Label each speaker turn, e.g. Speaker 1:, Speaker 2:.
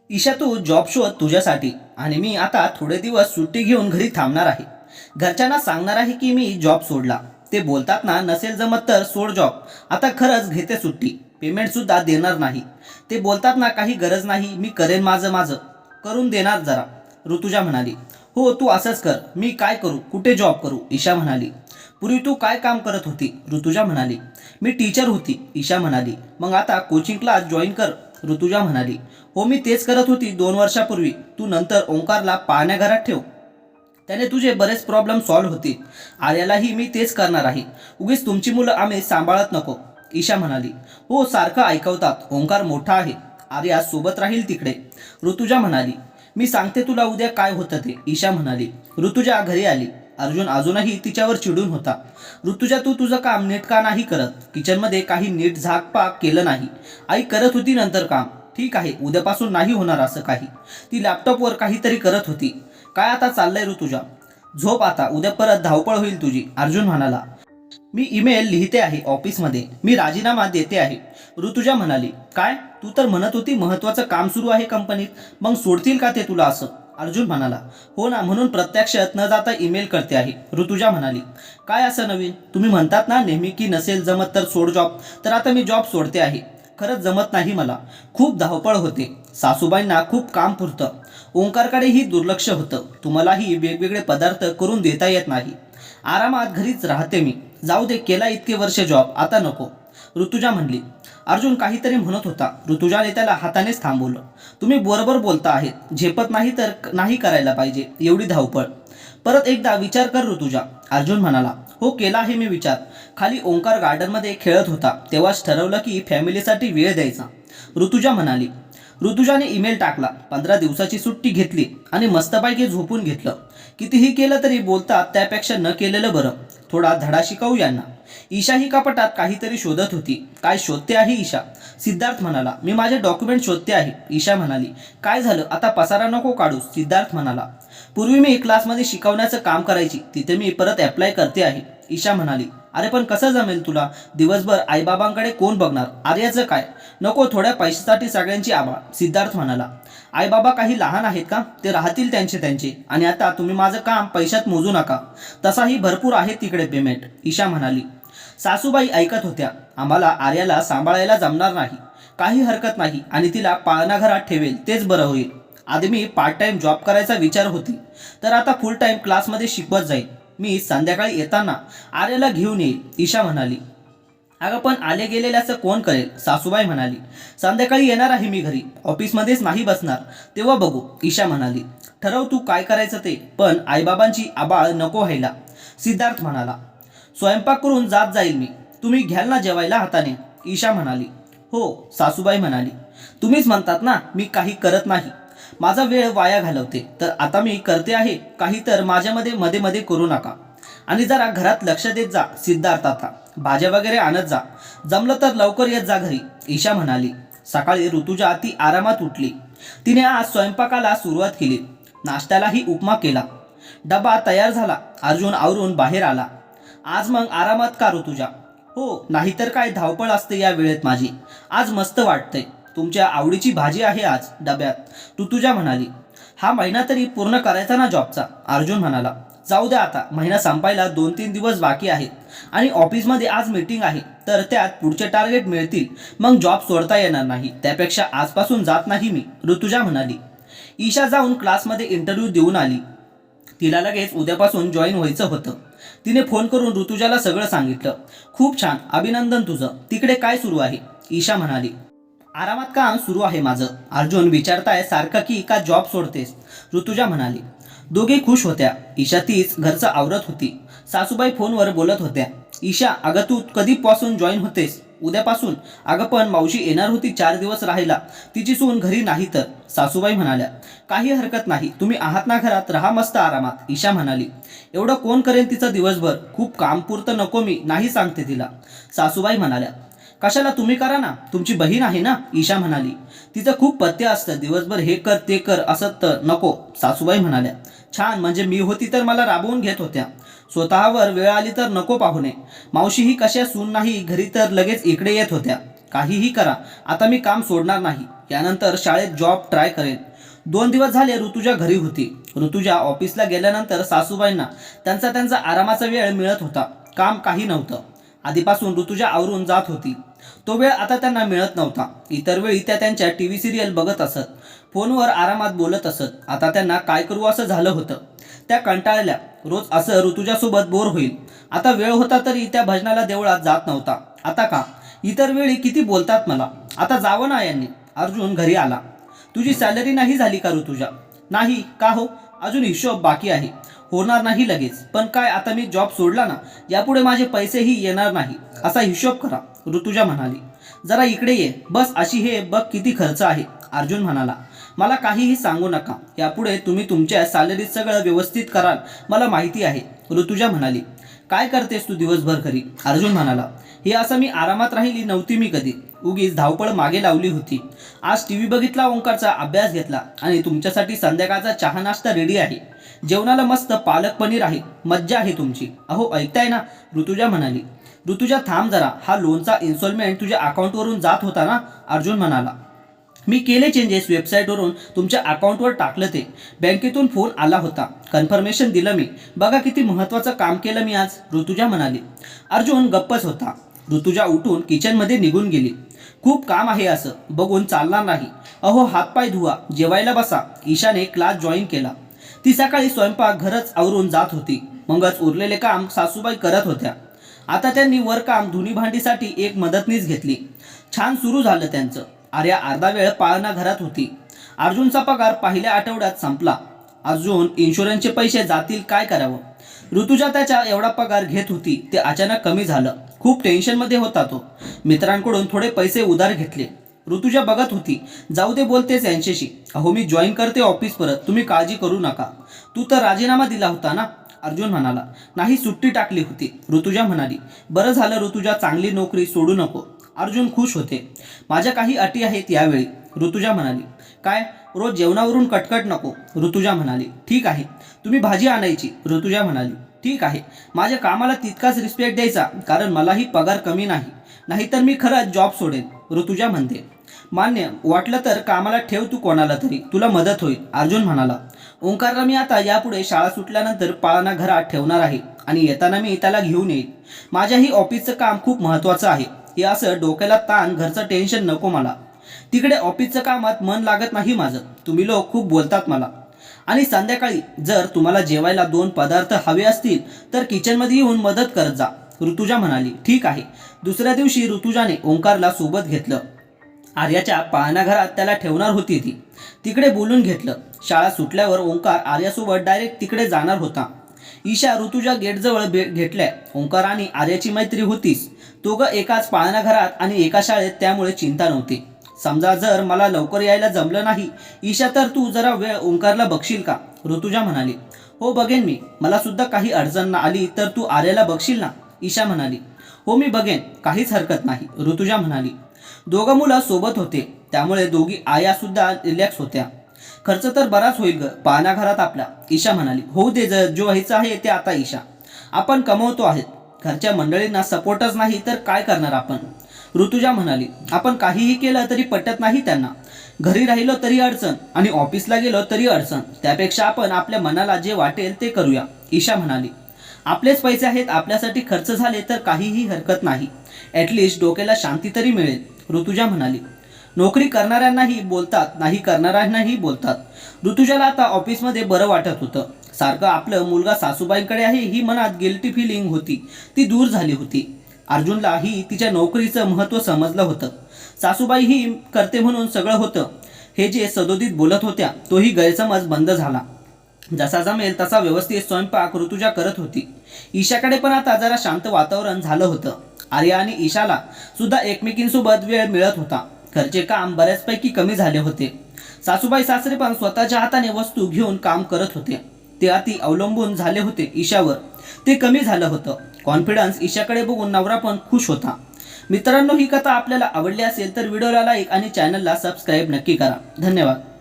Speaker 1: ईशा तू job शोध तुझ्यासाठी आणि मी आता थोडे दिवस सुट्टी घेऊन घरी थांबणार आहे. घरच्यांना सांगणार आहे की मी जॉब सोडला. ते बोलतात ना, नसेल जमत तर सोड जॉब. आता खरंच घेते सुट्टी. पेमेंट सुद्धा देणार नाही. ते बोलतात ना, काही गरज नाही, मी करेन माझं माझं. करून देणार जरा. ऋतुजा म्हणाली. हो, तू असंच कर. मी काय करू, कुठे जॉब करू, ईशा म्हणाली. पूर्वी तू काय काम करत होती, ऋतुजा म्हणाली. मी टीचर होती, ईशा म्हणाली. मग आता कोचिंग क्लास जॉईन कर, ऋतुजा म्हणाली. हो, मी तेच करत होती 2 वर्षापूर्वी. तू नंतर ओंकारला पाळण्याघरात ठेव, त्याने तुझे बरेच प्रॉब्लेम सॉल्व्ह होतील. आर्यालाही मी तेच करणार आहे. उगीच तुमची मुलं आम्ही सांभाळत नको, ईशा म्हणाली. हो, सारखं ऐकवतात. ओंकार मोठा आहे, आर्या सोबत राहील तिकडे, ऋतुजा म्हणाली. मी सांगते तुला उद्या काय होतं ते, ईशा म्हणाली. ऋतुजा घरी आली. अर्जुन अजूनही तिच्यावर चिडून होता. ऋतुजा, तू तुझं काम नीट का नाही करत? किचनमध्ये काही नीट झाकपाक केलं नाही. आई करत होती नंतर काम. ठीक आहे, उद्यापासून नाही होणार असं काही. ती लॅपटॉपवर काहीतरी करत होती. काय आता चाललंय ऋतुजा? झोप आता, उद्या परत धावपळ होईल तुझी, अर्जुन म्हणाला. मी ईमेल लिहिते आहे ऑफिसमध्ये. मी राजीनामा देते आहे, ऋतुजा म्हणाली. काय? तू तर म्हणत होती महत्वाचं काम सुरू आहे कंपनीत. मग सोडतील का ते तुला असं? अर्जुन म्हणाला. हो ना, म्हणून प्रत्यक्षात न जाता ईमेल करते आहे, ऋतुजा म्हणाली. काय असं नवीन? तुम्ही म्हणतात ना नेहमी की नसेल जमत तर सोड जॉब. तर आता मी जॉब सोडते आहे. खरंच जमत नाही मला. खूप धावपळ होते. सासूबाईंना खूप काम पुरतं. ओंकारकडेही दुर्लक्ष होतं. तुम्हालाही वेगवेगळे पदार्थ करून देता येत नाही. आरामात घरीच राहते मी. जाऊ दे, केला इतके वर्ष जॉब, आता नको, ऋतुजा म्हणली. अर्जुन काहीतरी म्हणत होता. ऋतुजाने त्याला हातानेच थांबवलं. तुम्ही बरोबर बोलता आहेत. झेपत नाही तर नाही करायला पाहिजे एवढी धावपळ. परत एकदा विचार कर, ऋतुजा, अर्जुन म्हणाला. हो, केला आहे मी विचार. खाली ओंकार गार्डनमध्ये खेळत होता तेव्हाच ठरवलं की फॅमिलीसाठी वेळ द्यायचा, ऋतुजा म्हणाली. ऋतुजाने ईमेल टाकला. 15 दिवसाची सुट्टी घेतली आणि मस्तपैकी झोपून घेतलं. कितीही केलं तरी बोलतात त्यापेक्षा न केलेलं बरं. थोडा धडा शिकवू यांना. ईशा ही कपाटात काहीतरी शोधत होती. काय शोधते आहे ईशा? सिद्धार्थ म्हणाला. मी माझे डॉक्युमेंट शोधते आहे, ईशा म्हणाली. काय झालं, आता पसारा नको काढू, सिद्धार्थ म्हणाला. पूर्वी मी क्लासमध्ये शिकवण्याचं काम करायची, तिथे मी परत अप्लाय करते आहे, ईशा म्हणाली. अरे पण कसं जमेल तुला? दिवसभर आईबाबांकडे कोण बघणार? आर्याचं काय? नको, थोड्या पैशासाठी सगळ्यांची आबा, सिद्धार्थ म्हणाला. आईबाबा काही लहान आहेत का? ते राहतील त्यांचे त्यांचे. आणि आता तुम्ही माझं काम पैशात मोजू नका. तसाही भरपूर आहे तिकडे पेमेंट, ईशा म्हणाली. सासूबाई ऐकत होत्या. आम्हाला आर्याला सांभाळायला जमणार नाही. काही हरकत नाही आणि तिला पाळणाघरात ठेवेल तेच बरं होईल. आधी मी पार्ट टाइम जॉब करायचा विचार होती, तर आता फुल टाइम क्लासमध्ये शिकवत जाईल. मी संध्याकाळी येताना आर्याला घेऊन येईल, ईशा म्हणाली. अगं पण आले गेलेल्याचं कोण करेल, सासूबाई म्हणाली. संध्याकाळी येणार आहे मी घरी, ऑफिसमध्येच नाही बसणार, तेव्हा बघू, ईशा म्हणाली. ठरव तू काय करायचं ते, पण आईबाबांची आबाळ नको व्हायला, सिद्धार्थ म्हणाला. स्वयंपाक करून जात जाईल मी. तुम्ही घ्याल ना जेवायला हाताने, ईशा म्हणाली. हो, सासूबाई म्हणाली. तुम्हीच म्हणतात ना मी काही करत नाही, माझा वेळ वाया घालवते, तर आता मी करते आहे काही, तर माझ्यामध्ये मध्ये मध्ये करू नका. आणि जरा घरात लक्ष देत जा, सिद्धार्थ. आता भाज्या वगैरे आणत जा. जमलं तर लवकर येत जा घरी, ईशा म्हणाली. सकाळी ऋतुजा ती आरामात उठली. तिने आज स्वयंपाकाला सुरुवात केली. नाश्त्यालाही उपमा केला. डबा तयार झाला. अर्जुन आवरून बाहेर आला. आज मग आरामात का ऋतुजा? हो, नाहीतर काय धावपळ असते या वेळेत माझी. आज मस्त वाटतंय. तुमच्या आवडीची भाजी आहे आज डब्यात, ऋतुजा म्हणाली. हा महिना तरी पूर्ण करायचा ना जॉबचा, अर्जुन म्हणाला. जाऊ द्या, आता महिना संपायला 2-3 दिवस बाकी आहेत आणि ऑफिसमध्ये आज मीटिंग आहे, तर त्यात पुढचे टार्गेट मिळतील. मग जॉब सोडता येणार नाही. त्यापेक्षा आजपासून जात नाही मी, ऋतुजा म्हणाली. ईशा जाऊन क्लासमध्ये इंटरव्ह्यू देऊन आली. तिला लगेच उद्यापासून जॉईन व्हायचं होतं. तिने फोन करून ऋतुजाला सगळं सांगितलं. खूप छान, अभिनंदन तुझं. तिकडे काय सुरू आहे, ईशा म्हणाली. आरामात काम सुरू आहे माझं. अर्जुन विचारताय सारखं की का जॉब सोडतेस, ऋतुजा म्हणाली. दोघे खुश होत्या. ईशा तीच घरचं आवरत होती. सासूबाई फोनवर बोलत होत्या. ईशा, अगं तू कधीपासून जॉईन होतेस? उद्यापासून. अगं पण मावशी येणार होती 4 दिवस राहायला, तिची सून घरी नाही तर, सासूबाई म्हणाल्या. काही हरकत नाही, तुम्ही आहात ना घरात, राहा मस्त आरामात, ईशा म्हणाली. एवढं कोण करेन तिचं दिवसभर? खूप काम पुरतं नको मी नाही सांगते तिला, सासूबाई म्हणाल्या. कशाला, तुम्ही करा ना, तुमची बहीण आहे ना, ईशा म्हणाली. तिचं खूप पथ्य असतं, दिवसभर हे कर ते कर असं, तर नको, सासूबाई म्हणाल्या. छान, म्हणजे मी होती तर मला राबवून घेत होत्या. स्वतःवर वेळ आली तर नको पाहुणे. मावशीही कशा सून नाही घरी तर लगेच इकडे येत होत्या. काहीही करा, आता मी काम सोडणार नाही. त्यानंतर शाळेत जॉब ट्राय करेन. 2 दिवस झाले ऋतुजा घरी होती. ऋतुजा ऑफिसला गेल्यानंतर सासूबाईंना त्यांचा आरामाचा वेळ मिळत होता. काम काही नव्हतं. आधीपासून ऋतुजा आवरून जात होती. तो वेळ आता त्यांना मिळत नव्हता. इतर वेळी त्या त्यांच्या टीव्ही सिरियल बघत असत, फोनवर आरामात बोलत असत. आता त्यांना काय करू असं झालं होतं. त्या कंटाळल्या. रोज असं ऋतुजासोबत बोर होईल. आता वेळ होता तरी त्या भजनाला देवळात जात नव्हता. आता का? इतर वेळी किती बोलतात मला. आता जावं ना यांनी. अर्जुन घरी आला. तुझी सॅलरी नाही झाली का ऋतुजा? नाही. का हो? अजून हिशोब बाकी आहे. होणार नाही लगेच. पण काय, आता मी जॉब सोडला ना, यापुढे माझे पैसेही येणार नाही असा हिशोब करा, ऋतुजा म्हणाली. जरा इकडे ये बस. अशी हे बघ किती खर्च आहे. अर्जुन म्हणाला. मला काहीही सांगू नका. यापुढे तुम्ही तुमच्या सॅलरीत सगळं व्यवस्थित कराल, मला माहिती आहे, ऋतुजा म्हणाली. काय करतेस तू दिवसभर घरी? अर्जुन म्हणाला. हे असं मी आरामात राहिली नव्हती मी कधी. उगीच धावपळ मागे लावली होती. आज टीव्ही बघितला, ओंकारचा अभ्यास घेतला आणि तुमच्यासाठी संध्याकाळचा चहा नाश्ता रेडी आहे. जेवणाला मस्त पालक पनीर आहे. मज्जा आहे तुमची. अहो ऐकताय ना, ऋतुजा म्हणाली. ऋतुजा थांब जरा. हा लोनचा इन्स्टॉलमेंट तुझ्या अकाउंटवरून जात होता ना? अर्जुन म्हणाला. मी केले चेंजेस. वेबसाईटवरून तुमच्या अकाउंटवर टाकलं ते. बँकेतून फोन आला होता. कन्फर्मेशन दिलं मी. बघा किती महत्त्वाचं काम केलं मी आज, ऋतुजा म्हणाली. अर्जुन गप्पच होता. ऋतुजा उठून किचनमध्ये निघून गेली. खूप काम आहे असं बघून चालणार नाही. अहो हातपाय धुवा, जेवायला बसा. ईशाने क्लास जॉईन केला. ती सकाळी स्वयंपाक घरच आवरून जात होती. मगच उरलेले काम सासूबाई करत होत्या. आता त्यांनी वर काम धुणी भांडीसाठी एक मदतनीस घेतली. छान सुरू झालं त्यांचं. आर्या अर्धा वेळ पाळणा घरात होती. अर्जुनचा पगार पहिल्या आठवड्यात संपला. अर्जुन इन्शुरन्सचे पैसे जातील, काय करावं. ऋतुजा त्याच्या एवढा पगार घेत होती ते अचानक कमी झालं. खूप टेन्शनमध्ये होता तो. मित्रांकडून थोडे पैसे उधार घेतले. ऋतुजा बघत होती. जाऊ दे बोलतेच यांच्याशी. अहो मी जॉईन करते ऑफिस परत, तुम्ही काळजी करू नका. तू तर राजीनामा दिला होता ना? अर्जुन म्हणाला. नाही, सुट्टी टाकली होती, ऋतुजा म्हणाली. बरं झालं ऋतुजा, चांगली नोकरी सोडू नको. अर्जुन खुश होते. माझ्या काही अटी आहेत यावेळी, ऋतुजा म्हणाली. काय? रोज जेवणावरून कटकट नको, ऋतुजा म्हणाली. ठीक आहे. तुम्ही भाजी आणायची, ऋतुजा म्हणाली. ठीक आहे. माझ्या कामाला तितकाच रिस्पेक्ट द्यायचा, कारण मलाही पगार कमी नाही. नाहीतर मी खरंच जॉब सोडेन, ऋतुजा म्हणते. मान्य. वाटलं तर कामाला ठेव तू कोणाला तरी, तुला मदत होईल, अर्जुन म्हणाला. ओंकारला मी आता यापुढे शाळा सुटल्यानंतर पाळणा घरात ठेवणार आहे आणि येताना मी त्याला घेऊन येईल. माझ्याही ऑफिसचं काम खूप महत्त्वाचं आहे. हे असं डोक्याला ताण, घरचं टेन्शन नको मला. तिकडे ऑफिसचं कामात मन लागत नाही माझं. तुम्ही लोक खूप बोलतात मला. आणि संध्याकाळी जर तुम्हाला जेवायला 2 पदार्थ हवे असतील तर किचनमध्ये येऊन मदत करत जा, ऋतुजा म्हणाली. ठीक आहे. दुसऱ्या दिवशी ऋतुजाने ओंकारला सोबत घेतलं. आर्याच्या पाळणाघरात त्याला ठेवणार होती ती. तिकडे बोलून घेतलं. शाळा सुटल्यावर ओंकार आर्यासोबत डायरेक्ट तिकडे जाणार होता. ईशा ऋतुजा गेटजवळ घेतल्या. ओंकार आणि आर्याची मैत्री होतीच. दोघं एकाच पाळणाघरात आणि एका शाळेत, त्यामुळे चिंता नव्हती. समजा जर मला लवकर यायला जमलं नाही ईशा, तर तू जरा वेळ ओंकारला बघशील का, ऋतुजा म्हणाली. हो बघेन मी. मला सुद्धा काही अडचण आली तर तू आर्याला बघशील ना, ईशा म्हणाली. हो मी बघेन, काहीच हरकत नाही, ऋतुजा म्हणाली. दोघं मुलं सोबत होते, त्यामुळे दोघी आया सुद्धा रिलॅक्स होत्या. खर्च तर बराच होईल ग पाळणाघरात आपल्या, ईशा म्हणाली. होऊ दे, जो व्हायचं आहे ते आता ईशा. आपण कमवतो आहेत. घरच्या मंडळींना सपोर्टच नाही तर काय करणार आपण, ऋतुजा म्हणाली. आपण काहीही केलं तरी पटत नाही त्यांना. घरी राहिलो तरी अडचण आणि ऑफिसला गेलो तरी अडचण. त्यापेक्षा आपण आपल्या मनाला जे वाटेल ते करूया, ईशा म्हणाली. आपलेच पैसे आहेत, आपल्यासाठी खर्च झाले तर काहीही हरकत नाही. ॲटलिस्ट डोक्याला शांती तरी मिळेल, ऋतुजा म्हणाली. नोकरी करणाऱ्यांनाही बोलतात, नाही करणाऱ्यांनाही बोलतात. ऋतुजाला आता ऑफिसमध्ये बरं वाटत होतं. सारखं आपलं मुलगा सासूबाईंकडे आहे ही मनात गिल्टी फिलिंग होती, ती दूर झाली होती. अर्जुनलाही तिच्या नोकरीचं महत्त्व समजलं होतं. सासूबाई ही करते म्हणून सगळं होतं हे जे सदोदित बोलत होत्या तोही गैरसमज बंद झाला. जसा जमेल तसा व्यवस्थित स्वयंपाक ऋतुजा करत होती. ईशाकडे पण आता जरा शांत वातावरण झालं होतं. आर्या आणि ईशाला सुद्धा एकमेकींसोबत वेळ मिळत होता. घरचे काम बऱ्याचपैकी कमी झाले होते. सासूबाई सासरे पण स्वतःच्या हाताने वस्तू घेऊन काम करत होते. ते अति अवलंबून झाले होते ईशावर. ते कमी झालं होतं. कॉन्फिडन्स ईशाकडे बघून नवरा पण खुश होता. मित्रांनो, ही कथा आपल्याला आवडली असेल तर व्हिडिओला लाईक आणि चॅनलला सबस्क्राईब नक्की करा. धन्यवाद.